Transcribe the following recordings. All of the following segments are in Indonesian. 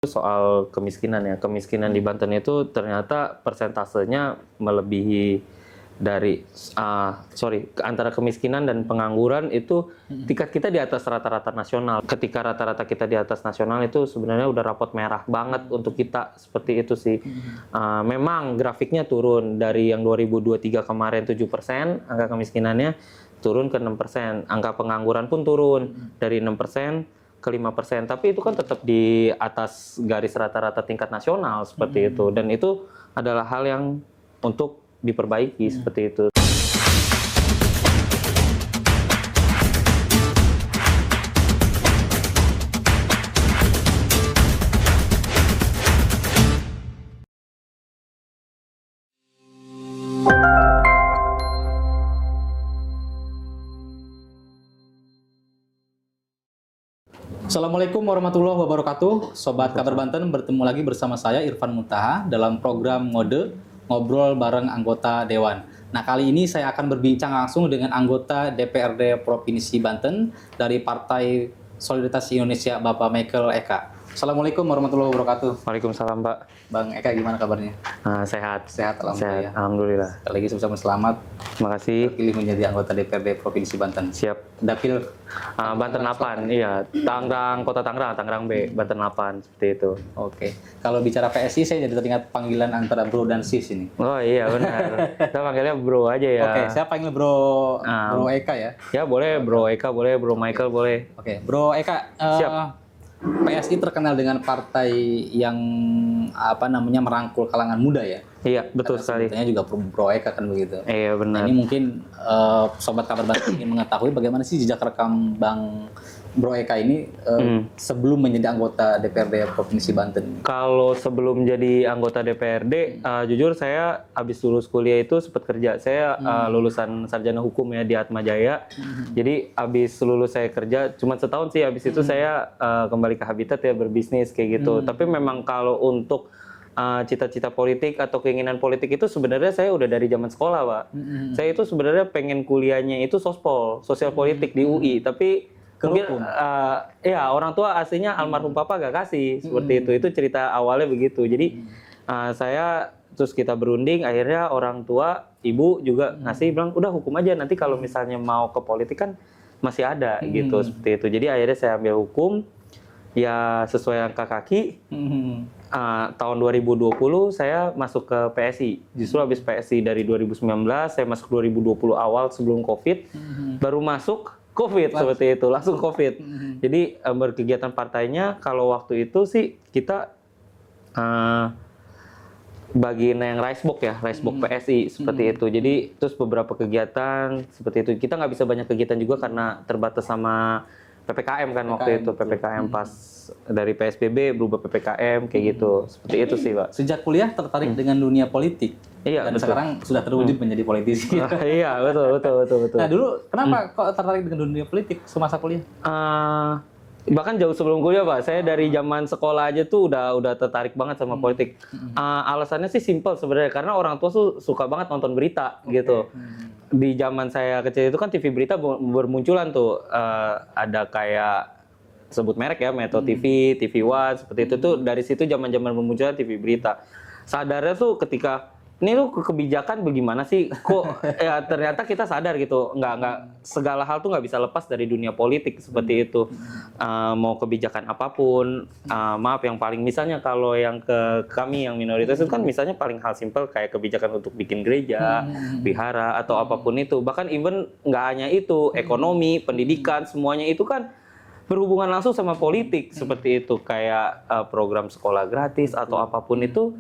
Soal kemiskinan ya, kemiskinan di Banten itu ternyata persentasenya melebihi dari antara kemiskinan dan pengangguran itu tingkat kita di atas rata-rata nasional. Ketika rata-rata kita di atas nasional itu sebenarnya udah rapot merah banget untuk kita, seperti itu sih. Memang grafiknya turun dari yang 2023 kemarin 7%, angka kemiskinannya turun ke 6%. Angka pengangguran pun turun dari 6% ke 5%, tapi itu kan tetap di atas garis rata-rata tingkat nasional seperti itu, dan itu adalah hal yang untuk diperbaiki seperti itu. Assalamualaikum warahmatullahi wabarakatuh. Sobat Kabar Banten, bertemu lagi bersama saya Irfan Muntaha dalam program Ngode, Ngobrol bareng anggota Dewan. Nah, kali ini saya akan berbincang langsung dengan anggota DPRD Provinsi Banten dari Partai Solidaritas Indonesia, Bapak Michael Eka. Assalamualaikum warahmatullahi wabarakatuh. Waalaikumsalam, Pak. Bang Eka, gimana kabarnya? Sehat. Sehat, alhamdulillah. Alhamdulillah. Sekali lagi sama-sama selamat Terima kasih. terpilih menjadi anggota DPRD Provinsi Banten. Siap. Dapil Banten 8, iya. Kota Tangerang B, Banten 8, seperti itu. Oke. Kalau bicara PSI, saya jadi teringat panggilan antara bro dan sis ini. Oh iya, benar. Kita panggilnya bro aja ya. Oke, saya panggil Bro Eka ya. Ya boleh, Bro Eka boleh, Bro Michael boleh. Oke, Bro Eka. Siap. PSI terkenal dengan partai yang merangkul kalangan muda ya. Iya, betul sekali. Sebenarnya juga Bro Eka kan begitu. Iya, benar. Nah, ini mungkin Sobat Kabar Banten ingin mengetahui bagaimana sih jejak rekam Bang Bro Eka ini sebelum menjadi anggota DPRD Provinsi Banten. Kalau sebelum jadi anggota DPRD, jujur saya habis lulus kuliah itu sempat kerja. Saya lulusan sarjana hukum ya di Atmajaya. Jadi habis lulus saya kerja, cuma setahun sih. Habis itu saya kembali ke Habitat ya, berbisnis kayak gitu. Tapi memang kalau untuk cita-cita politik atau keinginan politik itu sebenarnya saya udah dari zaman sekolah, Pak. Saya itu sebenarnya pengen kuliahnya itu sospol, sosial politik di UI, tapi mungkin ya orang tua aslinya almarhum papa gak kasih seperti itu cerita awalnya begitu. Jadi saya terus kita berunding, akhirnya orang tua ibu juga ngasih, bilang udah hukum aja, nanti kalau misalnya mau ke politik kan masih ada gitu, seperti itu. Jadi akhirnya saya ambil hukum ya sesuai angka kaki. Tahun 2020 saya masuk ke PSI. Justru habis PSI dari 2019, saya masuk 2020 awal sebelum COVID, baru masuk COVID seperti itu, langsung COVID. Jadi berkegiatan partainya kalau waktu itu sih kita bagian yang Ricebox ya, Ricebox PSI seperti itu. Jadi terus beberapa kegiatan seperti itu. Kita nggak bisa banyak kegiatan juga karena terbatas sama PPKM kan waktu itu. PPKM pas dari PSBB berubah PPKM kayak gitu. Seperti itu sih, Pak. Sejak kuliah tertarik dengan dunia politik. Iya, dan betul. sekarang sudah terwujud menjadi politisi. Iya, betul. Nah, dulu kenapa kok tertarik dengan dunia politik semasa kuliah? Bahkan jauh sebelum kuliah, Pak. Saya dari zaman sekolah aja tuh udah tertarik banget sama politik. Alasannya sih simpel sebenarnya, karena orang tua tuh suka banget nonton berita gitu. Di zaman saya kecil itu kan TV berita bermunculan tuh, ada kayak sebut merek ya, Metro TV, TV One, seperti itu tuh dari situ zaman-zaman bermunculan TV berita. Sadarnya tuh ketika ini tuh kebijakan bagaimana sih, kok ya ternyata kita sadar gitu, nggak segala hal tuh nggak bisa lepas dari dunia politik seperti itu. Mau kebijakan apapun, maaf yang paling misalnya kalau yang ke kami yang minoritas itu kan misalnya paling hal simpel kayak kebijakan untuk bikin gereja, wihara atau apapun itu, bahkan even nggak hanya itu, ekonomi, pendidikan, semuanya itu kan berhubungan langsung sama politik seperti itu, kayak program sekolah gratis atau apapun itu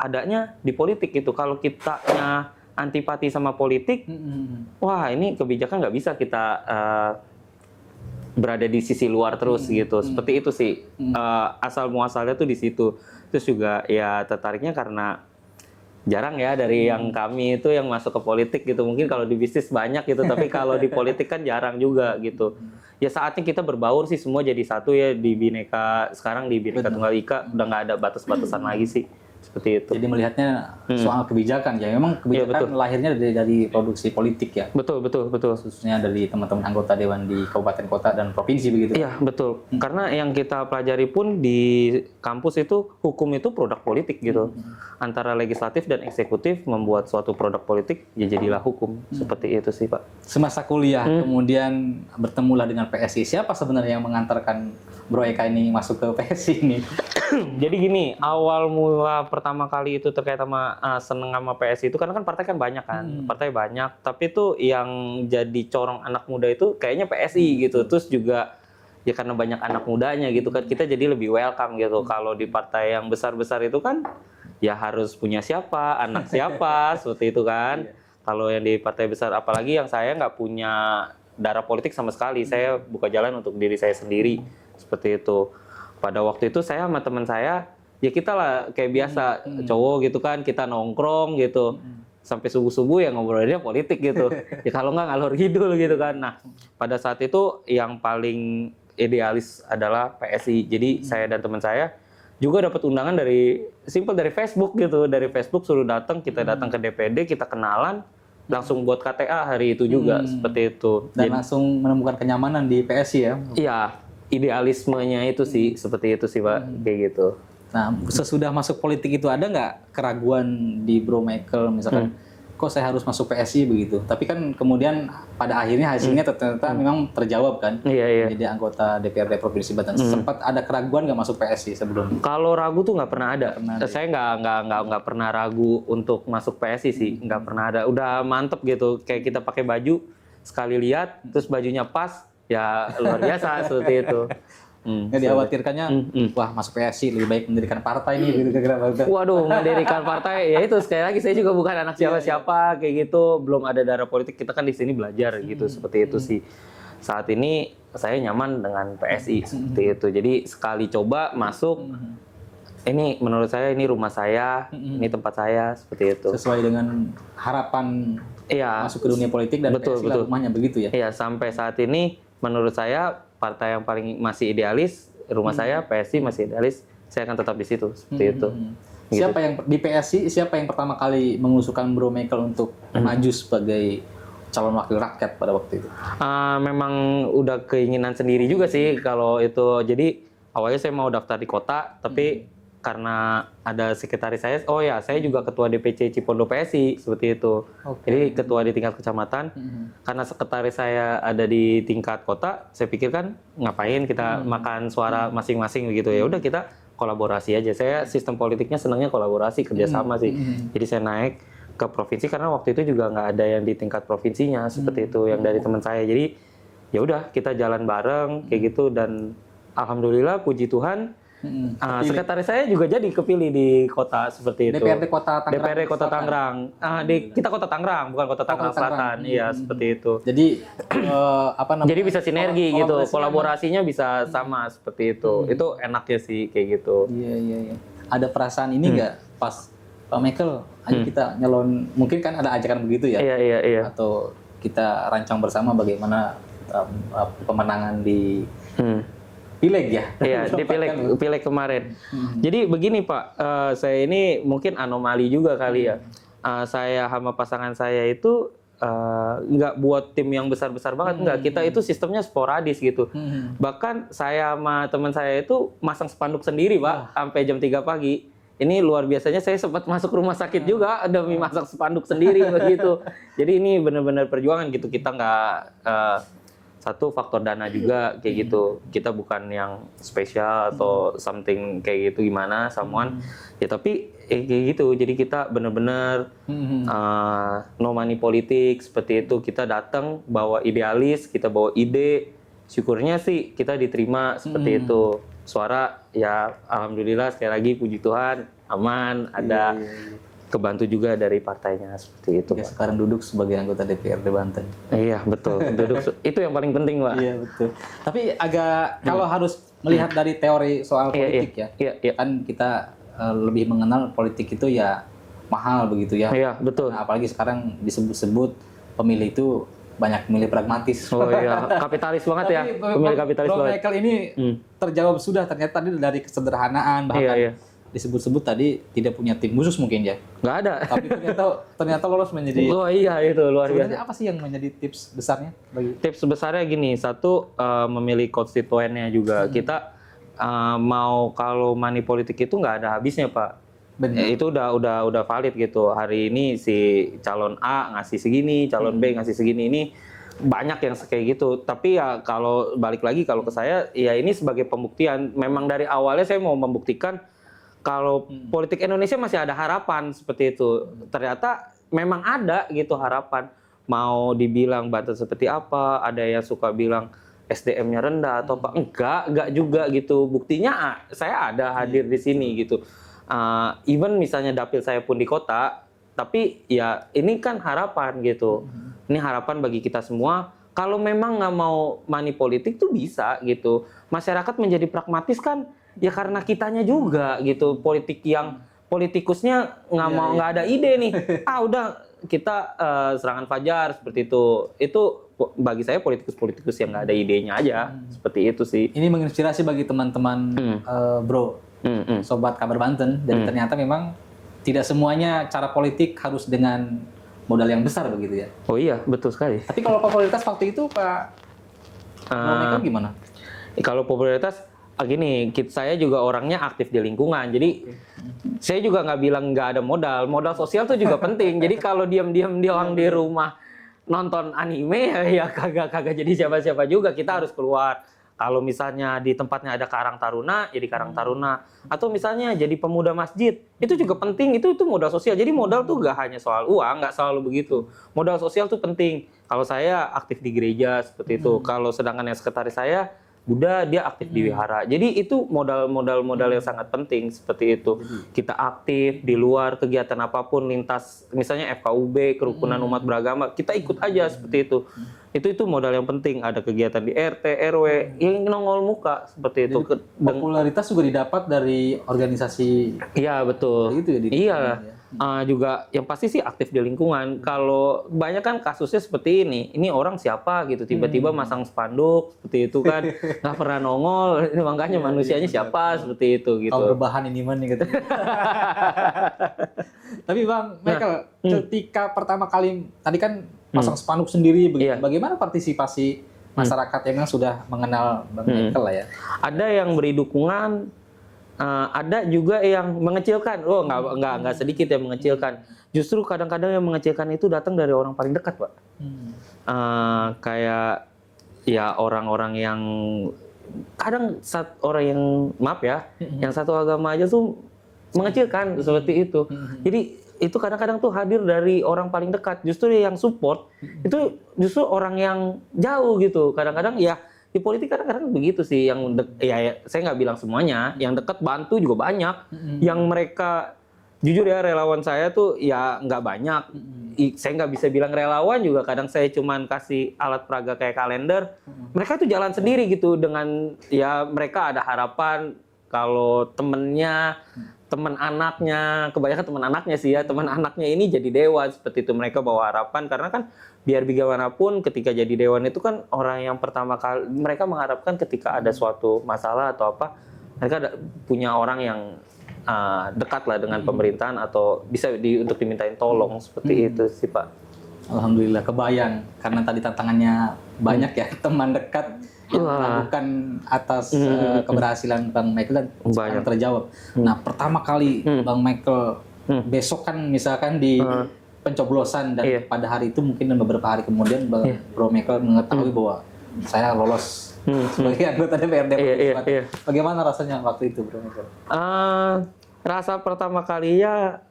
adanya di politik gitu. Kalau kitanya antipati sama politik, wah ini kebijakan nggak bisa kita berada di sisi luar terus gitu. Seperti itu sih, asal muasalnya tuh di situ. Terus juga ya tertariknya karena jarang ya dari yang kami itu yang masuk ke politik gitu. Mungkin kalau di bisnis banyak gitu, tapi kalau di politik kan jarang juga gitu. Ya saatnya kita berbaur sih, semua jadi satu ya di Bhinneka. Sekarang di Bhinneka Tunggal Ika udah nggak ada batas-batasan lagi sih. seperti itu. Jadi melihatnya soal kebijakan ya, memang kebijakan lahirnya dari produksi politik ya. Betul. Khususnya dari teman-teman anggota dewan di kabupaten kota dan provinsi begitu. Iya, betul. Karena yang kita pelajari pun di kampus itu hukum itu produk politik gitu. Antara legislatif dan eksekutif membuat suatu produk politik ya jadilah hukum. Seperti itu sih, Pak. Semasa kuliah kemudian bertemulah dengan PSI. Siapa sebenarnya yang mengantarkan Bro Eka ini masuk ke PSI ini? Jadi gini, awal mula pertama kali itu terkait sama seneng sama PSI itu karena kan partai kan banyak kan, partai banyak, tapi tuh yang jadi corong anak muda itu kayaknya PSI gitu. Terus juga ya karena banyak anak mudanya gitu kan, kita jadi lebih welcome gitu. Kalau di partai yang besar-besar itu kan ya harus punya siapa, anak siapa, seperti itu kan. Kalau yang di partai besar, apalagi yang saya nggak punya darah politik sama sekali, saya buka jalan untuk diri saya sendiri, seperti itu. Pada waktu itu saya sama teman saya, ya kita lah kayak biasa cowok gitu kan, kita nongkrong gitu. Sampai subuh-subuh ya ngobrolinnya politik gitu. Ya kalau nggak ngalor ngidul gitu kan. Nah, pada saat itu yang paling idealis adalah PSI. Jadi saya dan teman saya juga dapat undangan dari Facebook gitu. Dari Facebook suruh datang, kita datang ke DPD, kita kenalan, langsung buat KTA hari itu juga, seperti itu. Dan langsung menemukan kenyamanan di PSI ya? Iya. Idealismenya itu sih, seperti itu sih Pak, kayak gitu. Nah, sesudah masuk politik itu ada nggak keraguan di Bro Michael, misalkan, kok saya harus masuk PSI begitu? Tapi kan kemudian pada akhirnya hasilnya ternyata memang terjawab kan? Iya. Jadi anggota DPRD Provinsi Banten. Sempat ada keraguan nggak masuk PSI sebelumnya? Kalau ragu tuh nggak pernah ada. Saya nggak pernah ragu untuk masuk PSI sih, nggak pernah ada. Udah mantep gitu, kayak kita pakai baju sekali lihat, terus bajunya pas. Ya luar biasa seperti itu. Nggak dikhawatirkannya, wah masuk PSI lebih baik mendirikan partai nih. Gitu, Waduh, mendirikan partai, ya itu sekali lagi saya juga bukan anak siapa-siapa kayak gitu. Belum ada darah politik, kita kan di sini belajar gitu, seperti itu sih. Saat ini saya nyaman dengan PSI seperti itu. Jadi sekali coba masuk, ini menurut saya ini rumah saya, ini tempat saya, seperti itu. Sesuai dengan harapan masuk ke dunia politik dan betul. rumahnya begitu ya? Iya, sampai saat ini menurut saya partai yang paling masih idealis, rumah saya PSI masih idealis, saya akan tetap di situ, seperti itu. Gitu. Siapa yang di PSI, siapa yang pertama kali mengusulkan Bro Michael untuk maju sebagai calon wakil rakyat pada waktu itu? Memang udah keinginan sendiri juga sih kalau itu. Jadi awalnya saya mau daftar di kota, tapi karena ada sekretaris saya, saya juga ketua DPC Cipondo PSI, seperti itu. Jadi ketua di tingkat kecamatan. Karena sekretaris saya ada di tingkat kota, saya pikir kan ngapain kita makan suara masing-masing begitu. Ya udah kita kolaborasi aja. Saya sistem politiknya senangnya kolaborasi, kerjasama sih. Jadi saya naik ke provinsi karena waktu itu juga nggak ada yang di tingkat provinsinya, seperti itu yang dari teman saya. Jadi ya udah kita jalan bareng kayak gitu, dan alhamdulillah puji Tuhan. Sekretaris saya juga jadi kepilih di kota, seperti itu. DPRD Kota Tangerang. DPRD Kota Tangerang. Kita Kota Tangerang, bukan Kota Tangerang Selatan. Iya, seperti itu. Jadi Jadi bisa sinergi gitu, kolaborasinya bisa sama seperti itu. Itu enaknya sih kayak gitu. Iya. Ada perasaan ini nggak pas Pak Michael, ayo kita nyalon, mungkin kan ada ajakan begitu ya? Iya. Atau kita rancang bersama bagaimana pemenangan di Pileg ya? Iya, di Pileg kemarin. Jadi begini Pak, saya ini mungkin anomali juga kali ya. Saya sama pasangan saya itu nggak buat tim yang besar-besar banget, nggak. Kita itu sistemnya sporadis gitu. Bahkan saya sama teman saya itu masang spanduk sendiri Pak, sampai jam 3 pagi. Ini luar biasanya, saya sempat masuk rumah sakit juga demi masang spanduk sendiri begitu. Jadi ini benar-benar perjuangan gitu. Kita nggak satu faktor dana juga kayak gitu, kita bukan yang spesial atau something kayak gitu gimana someone ya, tapi kayak gitu. Jadi kita bener-bener no money politik, seperti itu. Kita datang bawa idealis, kita bawa ide, syukurnya sih kita diterima seperti itu. Suara ya alhamdulillah, sekali lagi puji Tuhan aman, ada kebantu juga dari partainya, seperti itu. Ya, sekarang duduk sebagai anggota DPRD Banten. Iya betul, duduk itu yang paling penting Pak. Iya betul. Tapi agak kalau harus melihat dari teori soal politik kan kita lebih mengenal politik itu ya mahal begitu ya. Iya betul. Nah, apalagi sekarang disebut-sebut pemilih itu banyak pemilih pragmatis. Oh iya, kapitalis banget ya, pemilih kapitalis banget. Michael ini terjawab sudah ternyata dari kesederhanaan bahkan. disebut-sebut tadi tidak punya tim khusus mungkin ya. Nggak ada. Tapi ternyata lolos menjadi. Oh iya, itu luar biasa. Sebenarnya apa sih yang menjadi tips besarnya bagi? Tips besarnya gini, satu memilih konstituennya juga. Kita mau kalau money politik itu nggak ada habisnya, Pak. Benar. Itu udah valid gitu. Hari ini si calon A ngasih segini, calon B ngasih segini, ini banyak yang kayak gitu. Tapi ya kalau balik lagi kalau ke saya, ya ini sebagai pembuktian. Memang dari awalnya saya mau membuktikan kalau politik Indonesia masih ada harapan seperti itu. Ternyata memang ada gitu harapan. Mau dibilang batas seperti apa, ada yang suka bilang SDM-nya rendah atau apa. Enggak juga gitu. Buktinya saya ada hadir di sini gitu. Even misalnya dapil saya pun di kota, tapi ya ini kan harapan gitu. Ini harapan bagi kita semua. Kalau memang nggak mau money politik tuh bisa gitu. Masyarakat menjadi pragmatis kan ya karena kitanya juga gitu. Politikusnya nggak ada ide nih. Udah kita serangan fajar seperti itu. Itu bagi saya politikus yang nggak ada idenya aja. Seperti itu sih. Ini menginspirasi bagi teman-teman bro. Sobat Kabar Banten, jadi ternyata memang tidak semuanya cara politik harus dengan modal yang besar begitu ya. Oh iya, betul sekali. Tapi kalau popularitas waktu itu Pak Michael gimana? Kalau popularitas, gini, saya juga orangnya aktif di lingkungan, jadi saya juga nggak bilang nggak ada modal sosial tuh juga penting. Jadi kalau diam-diam doang di rumah nonton anime ya kagak jadi siapa-siapa juga, kita harus keluar. Kalau misalnya di tempatnya ada Karang Taruna, jadi Karang Taruna. Atau misalnya jadi pemuda masjid, itu juga penting, itu modal sosial. Jadi modal tuh gak hanya soal uang, gak selalu begitu. Modal sosial tuh penting. Kalau saya aktif di gereja, seperti itu. Kalau sedangkan yang sekretaris saya, Buddha, dia aktif di wihara. Jadi itu modal yang sangat penting, seperti itu. Kita aktif di luar kegiatan apapun, lintas, misalnya FKUB, Kerukunan Umat Beragama, kita ikut aja seperti itu. Itu modal yang penting. Ada kegiatan di RT, RW, yang nongol muka seperti itu. Popularitas juga didapat dari organisasi. Iya betul. Gitu ya, iya. Juga yang pasti sih aktif di lingkungan. Kalau banyak kan kasusnya seperti ini orang siapa gitu, tiba-tiba masang spanduk seperti itu kan, nggak pernah nongol. Ini makanya manusianya siapa seperti itu gitu. Kalau berbahan ini mana gitu. Tapi Bang Michael, ketika pertama kali tadi kan pasang spanduk sendiri, bagaimana partisipasi masyarakat yang sudah mengenal Bang Michael lah ya? Ada yang beri dukungan, ada juga yang mengecilkan. Oh, nggak sedikit yang mengecilkan. Justru kadang-kadang yang mengecilkan itu datang dari orang paling dekat, Pak. Kayak ya orang-orang yang kadang orang yang maaf ya, yang satu agama aja tuh mengecilkan seperti itu. Jadi itu kadang-kadang tuh hadir dari orang paling dekat. Justru yang support itu justru orang yang jauh gitu. Kadang-kadang ya di politik kadang-kadang begitu sih. Saya nggak bilang semuanya. Yang dekat bantu juga banyak. Yang mereka jujur ya, relawan saya tuh ya nggak banyak. Saya nggak bisa bilang relawan juga. Kadang saya cuman kasih alat peraga kayak kalender. Mereka tuh jalan sendiri gitu dengan ya mereka ada harapan kalau temennya, teman anaknya, kebanyakan teman anaknya sih ya, teman anaknya ini jadi dewan seperti itu. Mereka bawa harapan karena kan biar bagaimanapun ketika jadi dewan itu kan orang yang pertama kali mereka mengharapkan ketika ada suatu masalah atau apa, mereka punya orang yang dekat lah dengan pemerintahan atau bisa untuk dimintain tolong seperti itu sih Pak. Alhamdulillah kebayang karena tadi tantangannya banyak ya, teman dekat yang melakukan atas keberhasilan Bang Michael dan sekarang terjawab. Nah pertama kali Bang Michael besok kan misalkan di pencoblosan dan pada hari itu mungkin beberapa hari kemudian Bro Michael mengetahui bahwa saya lolos sebagai anggota DPRD. Bagaimana rasanya waktu itu Bro Michael? Rasa pertama kalinya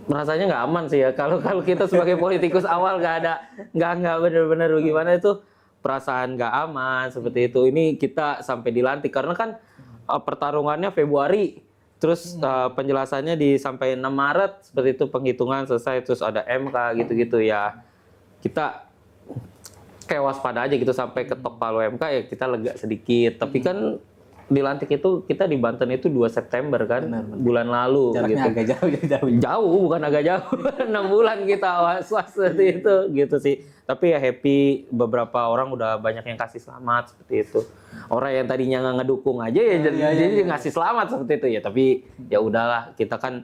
rasanya nggak aman sih ya. Kalau kita sebagai politikus awal nggak benar-benar bagaimana itu. Perasaan nggak aman seperti itu. Ini kita sampai dilantik karena kan pertarungannya Februari, terus penjelasannya sampai 6 Maret seperti itu, penghitungan selesai, terus ada MK gitu-gitu ya. Kita kayak waspada aja gitu sampai ketok palu MK ya kita lega sedikit. Tapi kan dilantik itu kita di Banten itu 2 September kan, Benar. bulan lalu Jaraknya gitu. agak jauh, jauh. Jauh, bukan agak jauh. 6 bulan kita was-was seperti itu gitu sih. Tapi ya happy, beberapa orang udah banyak yang kasih selamat seperti itu. Orang yang tadinya nggak ngedukung aja ya jadi ngasih selamat seperti itu ya. Tapi ya udahlah, kita kan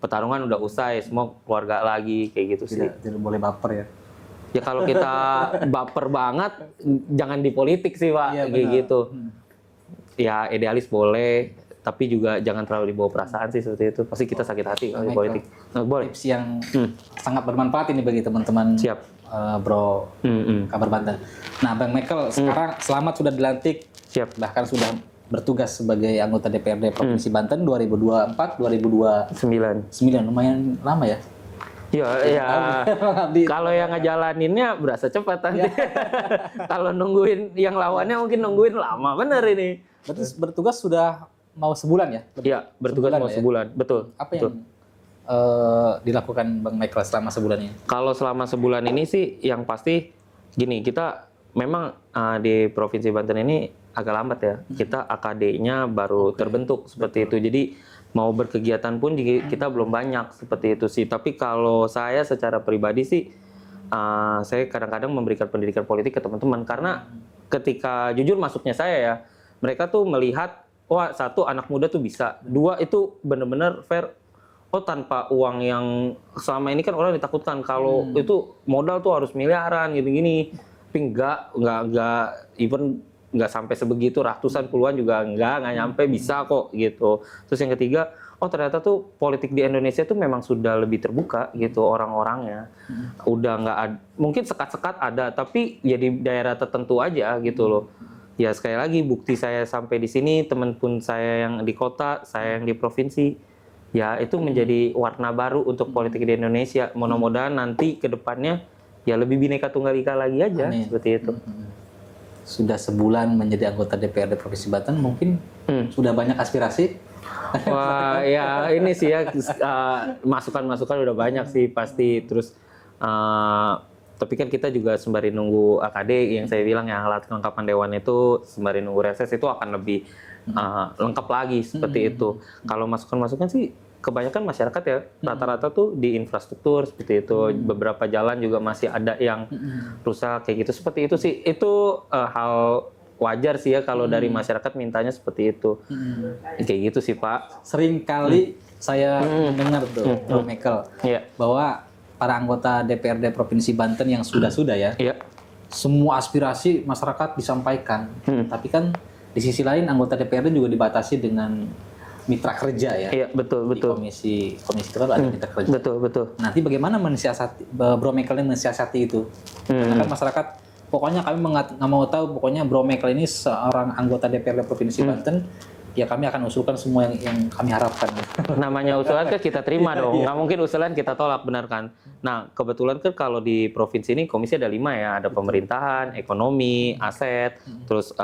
pertarungan udah usai, semua keluarga lagi kayak gitu sih. Tidak boleh baper ya. Ya kalau kita baper banget, jangan di politik sih Pak, Iya, kayak benar. gitu. Ya idealis boleh, tapi juga jangan terlalu dibawa perasaan sih seperti itu. Pasti kita sakit hati kalau di Baik, politik. Nah, boleh. Tips yang sangat bermanfaat ini bagi teman-teman. Siap. Bro Mm-mm. Kabar Banten. Nah, Bang Michael sekarang selamat sudah dilantik, Siap. bahkan sudah bertugas sebagai anggota DPRD Provinsi Banten 2024-2029. 9. Lumayan lama ya. Ya, ya. Kalau yang ngejalaninnya berasa cepat nanti. Kalau nungguin yang lawannya mungkin nungguin lama, bener ini. Berarti bertugas sudah mau sebulan ya? Iya, bertugas mau ya? sebulan, betul. Apa betul. yang dilakukan Bang Michael selama sebulan ini? Kalau selama sebulan ini sih yang pasti gini, kita memang di Provinsi Banten ini agak lambat ya. Kita AKD-nya baru terbentuk seperti itu. Jadi mau berkegiatan pun kita belum banyak seperti itu sih. Tapi kalau saya secara pribadi sih, saya kadang-kadang memberikan pendidikan politik ke teman-teman. Karena ketika jujur masuknya saya ya, mereka tuh melihat, wah satu anak muda tuh bisa. Dua itu benar-benar fair. Oh tanpa uang yang selama ini kan orang ditakutkan kalau itu modal tuh harus miliaran gini-gini. Tapi enggak even nggak sampai sebegitu, ratusan puluhan juga nggak nyampe, bisa kok gitu. Terus yang ketiga, oh ternyata tuh politik di Indonesia tuh memang sudah lebih terbuka gitu orang-orangnya. Udah nggak mungkin sekat-sekat ada, tapi ya di daerah tertentu aja gitu loh. Ya sekali lagi bukti saya sampai di sini, teman pun saya yang di kota, saya yang di provinsi, ya itu menjadi warna baru untuk politik di Indonesia. Mudah-mudahan nanti ke depannya ya lebih Bhinneka Tunggal Ika lagi aja. Amin. Seperti itu. Sudah sebulan menjadi anggota DPRD Provinsi Banten, mungkin sudah banyak aspirasi. Wah ya ini sih ya, masukan-masukan udah banyak sih pasti. Terus tapi kan kita juga sembari nunggu AKD yang saya bilang yang alat kelengkapan dewan itu, sembari nunggu reses itu akan lebih lengkap lagi seperti itu. Kalau masukan-masukan sih kebanyakan masyarakat ya, rata-rata tuh di infrastruktur seperti itu. Beberapa jalan juga masih ada yang rusak kayak gitu. Seperti itu sih, itu hal wajar sih ya kalau dari masyarakat mintanya seperti itu. Kayak gitu sih Pak. Sering kali saya mendengar tuh, Bro Michael, Iya. bahwa para anggota DPRD Provinsi Banten yang sudah ya, Iya. semua aspirasi masyarakat disampaikan. Tapi kan di sisi lain anggota DPRD juga dibatasi dengan mitra kerja ya. Iya, betul. Di komisi itu kan ada mitra kerja. Betul. Nanti bagaimana mensiasati, Bro Michael ini mensiasati itu? Karena kan masyarakat, pokoknya kami nggak mau tahu, pokoknya Bro Michael ini seorang anggota DPRD Provinsi Banten, ya kami akan usulkan semua yang kami harapkan. Namanya usulan kan kita terima dong, nggak mungkin usulan kita tolak, benar kan? Nah, kebetulan kan kalau di provinsi ini komisi ada 5 ya, ada pemerintahan, ekonomi, aset, terus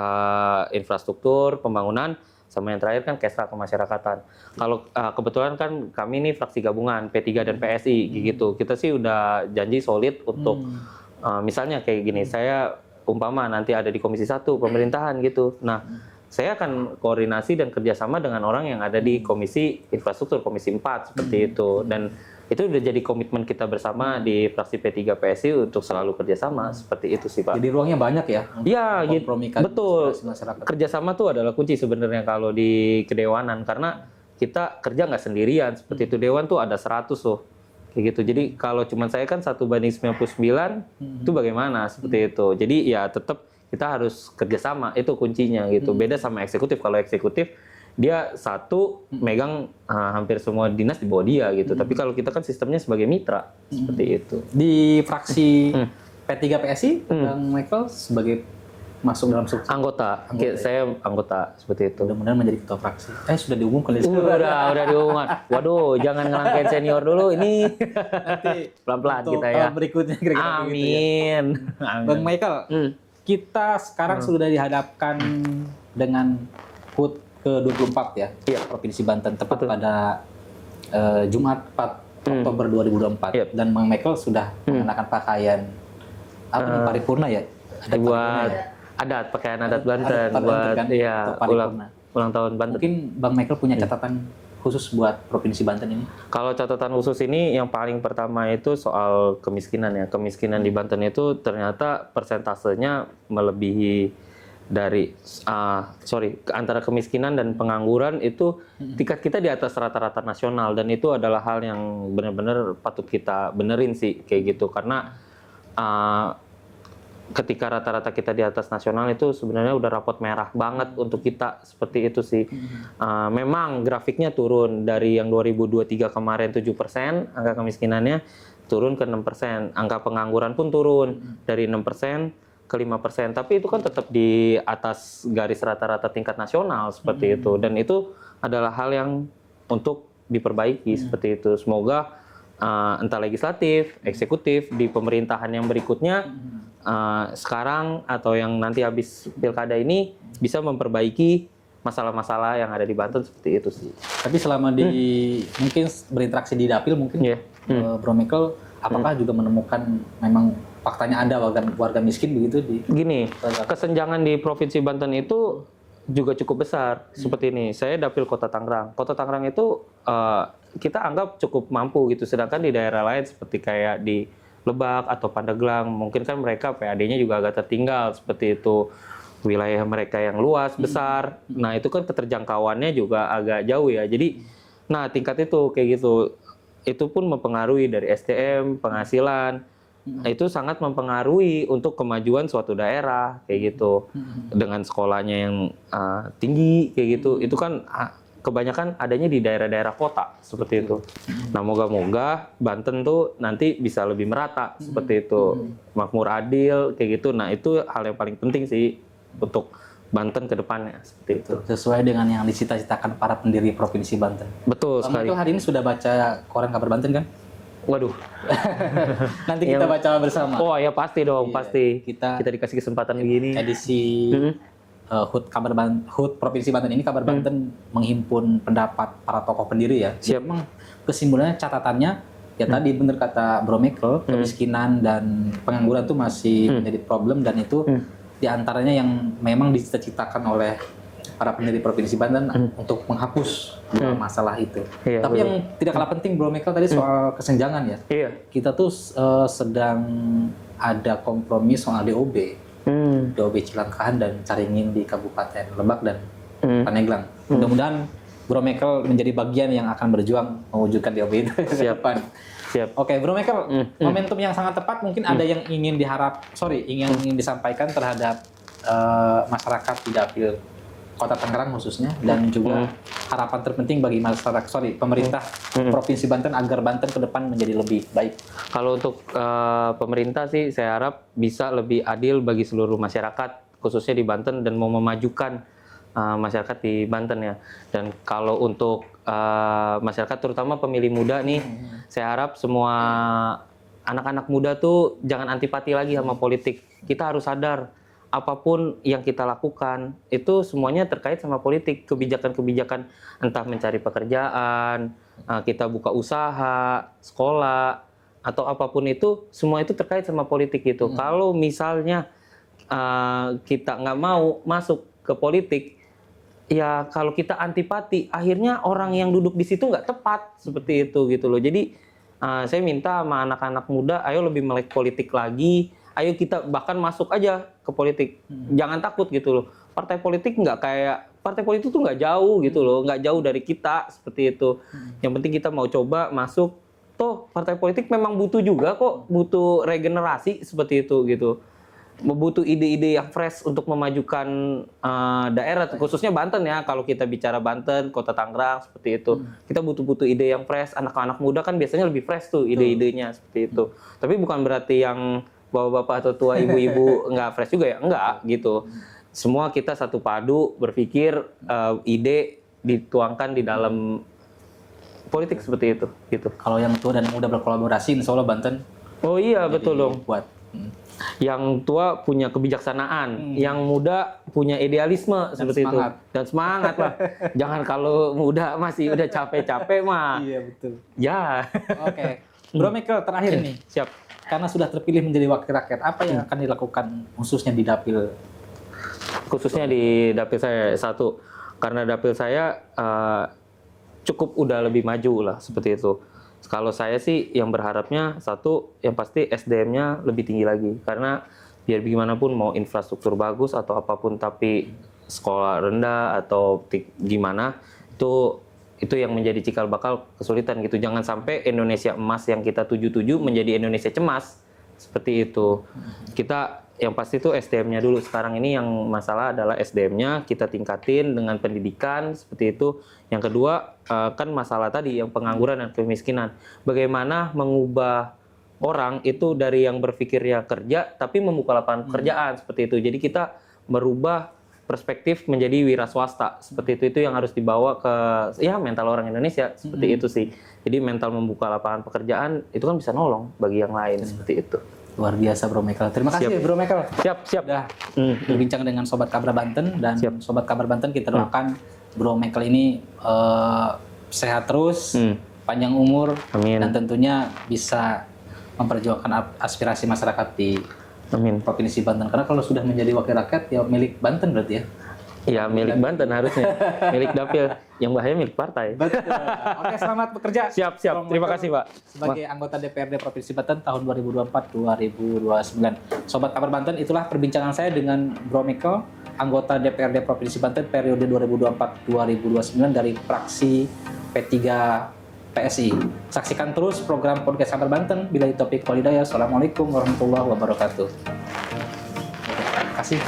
infrastruktur, pembangunan, sama yang terakhir kan Kesra Kemasyarakatan. Kalau kebetulan kan kami ini fraksi gabungan P3 dan PSI gitu. Kita sih udah janji solid untuk misalnya kayak gini, saya umpama nanti ada di Komisi 1 pemerintahan gitu. Nah, saya akan koordinasi dan kerjasama dengan orang yang ada di Komisi Infrastruktur, Komisi 4 seperti itu. Dan itu udah jadi komitmen kita bersama di fraksi P3 PSI untuk selalu kerjasama seperti itu sih Pak. Jadi ruangnya banyak ya? Iya, gitu. Kompromikan Betul. aspirasi masyarakat. Kerjasama tuh adalah kunci sebenarnya kalau di kedewanan, karena kita kerja nggak sendirian seperti itu. Dewan tuh ada 100 loh, kayak gitu. Jadi kalau cuma saya kan 1/99, itu bagaimana seperti itu. Jadi ya tetap kita harus kerjasama, itu kuncinya gitu. Beda sama eksekutif. Kalau eksekutif dia satu megang hampir semua dinas di bawah dia gitu. Tapi kalau kita kan sistemnya sebagai mitra seperti itu. Di fraksi P3 PSI, Bang Michael sebagai masuk dalam struktur Anggota. Saya anggota seperti itu. mudah-mudahan menjadi ketua fraksi. Sudah diumumkan di Udah diumuman. Waduh, jangan ngelangkain senior dulu ini. Pelan-pelan untuk kita ya. Berikutnya kira-kira begitu ya. Amin. Bang Michael, kita sekarang sudah dihadapkan dengan HUT ke-24 ya, Provinsi Banten, tepat pada Jumat 4 Oktober 2024. Yep. Dan Bang Michael sudah mengenakan pakaian apa nih, paripurna ya? Ada Buat adat, pakaian adat Banten, Adat buat kan? iya Untuk paripurna. ulang tahun Banten. Mungkin Bang Michael punya catatan khusus buat Provinsi Banten ini? Kalau catatan khusus ini yang paling pertama itu soal kemiskinan ya. Kemiskinan di Banten itu ternyata persentasenya melebihi dari antara kemiskinan dan pengangguran itu tingkat kita di atas rata-rata nasional, dan itu adalah hal yang benar-benar patut kita benerin sih kayak gitu, karena ketika rata-rata kita di atas nasional itu sebenarnya udah rapot merah banget untuk kita, seperti itu sih. Memang grafiknya turun dari yang 2023 kemarin 7% angka kemiskinannya turun ke 6%, angka pengangguran pun turun dari 6% ke 5%, tapi itu kan tetap di atas garis rata-rata tingkat nasional seperti itu, dan itu adalah hal yang untuk diperbaiki seperti itu. Semoga entah legislatif, eksekutif di pemerintahan yang berikutnya sekarang atau yang nanti habis pilkada ini bisa memperbaiki masalah-masalah yang ada di Banten seperti itu sih. Tapi selama mungkin berinteraksi di dapil mungkin Bro Michael apakah juga menemukan memang faktanya ada warga miskin begitu di Gini, kesenjangan di Provinsi Banten itu juga cukup besar seperti ini. Saya dapil Kota Tangerang. Kota Tangerang itu kita anggap cukup mampu gitu, sedangkan di daerah lain seperti kayak di Lebak atau Pandeglang mungkin kan mereka PAD-nya juga agak tertinggal seperti itu. Wilayah mereka yang luas, besar. Nah, itu kan keterjangkauannya juga agak jauh ya. Jadi, nah tingkat itu kayak gitu. Itu pun mempengaruhi dari SDM, penghasilan. Itu sangat mempengaruhi untuk kemajuan suatu daerah kayak gitu. Dengan sekolahnya yang tinggi kayak gitu. Itu kan kebanyakan adanya di daerah-daerah kota seperti itu. Nah, moga-moga Banten tuh nanti bisa lebih merata seperti itu. Makmur adil kayak gitu. Nah, itu hal yang paling penting sih untuk Banten ke depannya seperti itu. Sesuai dengan yang dicita-citakan para pendiri Provinsi Banten. Betul sekali. Itu hari ini sudah baca koran kabar Banten kan? Waduh. Nanti kita baca bersama. Oh ya pasti dong, pasti. Kita dikasih kesempatan begini. Edisi HUT Provinsi Banten ini, kabar Banten menghimpun pendapat para tokoh pendiri ya. Siap. Memang kesimpulannya, catatannya ya tadi benar kata Bro Michael, kemiskinan dan pengangguran itu masih menjadi problem, dan itu diantaranya yang memang dicita-citakan oleh para pendiri Provinsi Banten untuk menghapus masalah itu. Iya, tapi yang tidak kalah penting Bro Michael tadi soal kesenjangan ya. Iya. Kita tuh sedang ada kompromi soal DOB. DOB Cilangkahan dan Caringin di Kabupaten Lebak dan Pandeglang. Mudah-mudahan Bro Michael menjadi bagian yang akan berjuang mewujudkan DOB itu ke depan. Siap. Oke, Bro Michael, momentum yang sangat tepat, mungkin ada yang ingin ingin disampaikan terhadap masyarakat di dapil Kota Tangerang khususnya, dan juga harapan terpenting bagi pemerintah Provinsi Banten agar Banten ke depan menjadi lebih baik. Kalau untuk pemerintah sih saya harap bisa lebih adil bagi seluruh masyarakat khususnya di Banten dan mau memajukan masyarakat di Banten ya. Dan kalau untuk masyarakat terutama pemilih muda nih, saya harap semua anak-anak muda tuh jangan antipati lagi sama politik. Kita harus sadar apapun yang kita lakukan itu semuanya terkait sama politik. Kebijakan-kebijakan entah mencari pekerjaan, kita buka usaha, sekolah, atau apapun itu, semua itu terkait sama politik gitu. Kalau misalnya kita nggak mau masuk ke politik, ya kalau kita antipati, akhirnya orang yang duduk di situ nggak tepat seperti itu gitu loh. Jadi saya minta sama anak-anak muda, ayo lebih melek politik lagi. Ayo kita bahkan masuk aja ke politik, jangan takut gitu loh. Partai politik partai politik tuh nggak jauh gitu loh, nggak jauh dari kita seperti itu. Yang penting kita mau coba masuk. Toh partai politik memang butuh juga kok, butuh regenerasi seperti itu gitu. Butuh ide-ide yang fresh untuk memajukan daerah, khususnya Banten ya. Kalau kita bicara Banten, Kota Tangerang seperti itu, kita butuh ide yang fresh. Anak-anak muda kan biasanya lebih fresh tuh ide-idenya seperti itu. Tapi bukan berarti yang bapak-bapak atau tua ibu-ibu nggak fresh juga ya, enggak gitu. Semua kita satu padu berpikir, ide dituangkan di dalam politik seperti itu gitu. Kalau yang tua dan muda berkolaborasi, insya Allah Banten. Oh iya betul dong. Buat Yang tua punya kebijaksanaan, yang muda punya idealisme seperti semangat. itu dan semangat lah. Jangan kalau muda masih udah capek-capek mah. Iya betul. Ya. Oke, Bro Michael terakhir nih. Siap. Karena sudah terpilih menjadi wakil rakyat, apa yang akan dilakukan khususnya di dapil? Khususnya di dapil saya, satu, karena dapil saya cukup udah lebih maju lah seperti itu. Kalau saya sih yang berharapnya satu yang pasti SDM-nya lebih tinggi lagi, karena biar bagaimanapun mau infrastruktur bagus atau apapun tapi sekolah rendah atau gimana itu yang menjadi cikal bakal kesulitan gitu. Jangan sampai Indonesia emas yang kita tuju-tuju menjadi Indonesia cemas seperti itu. Kita yang pasti itu SDM-nya dulu. Sekarang ini yang masalah adalah SDM-nya kita tingkatin dengan pendidikan seperti itu. Yang kedua kan masalah tadi yang pengangguran dan kemiskinan. Bagaimana mengubah orang itu dari yang berpikirnya kerja tapi membuka lapangan pekerjaan seperti itu. Jadi kita merubah perspektif menjadi wira swasta seperti itu yang harus dibawa ke mental orang Indonesia seperti itu sih. Jadi mental membuka lapangan pekerjaan itu kan bisa nolong bagi yang lain seperti itu. Luar biasa Bro Michael. Terima kasih Bro Michael. Siap. Sudah berbincang dengan Sobat Kabar Banten dan Sobat Kabar Banten kita doakan Bro Michael ini sehat terus, panjang umur, amin. Dan tentunya bisa memperjuangkan aspirasi masyarakat di Provinsi Banten. Karena kalau sudah menjadi wakil rakyat ya milik Banten berarti ya. Iya, milik Banten harusnya. Milik dapil. Yang bahaya milik partai. Betul. Oke, selamat bekerja. Siap. Terima kasih, Pak. Sebagai anggota DPRD Provinsi Banten tahun 2024-2029. Sobat Kabar Banten, itulah perbincangan saya dengan Bro Michael, anggota DPRD Provinsi Banten periode 2024-2029 dari fraksi P3 PSI. Saksikan terus program podcast Kabar Banten. Billahi taufiq wal hidayah. Assalamualaikum warahmatullahi wabarakatuh. Terima kasih.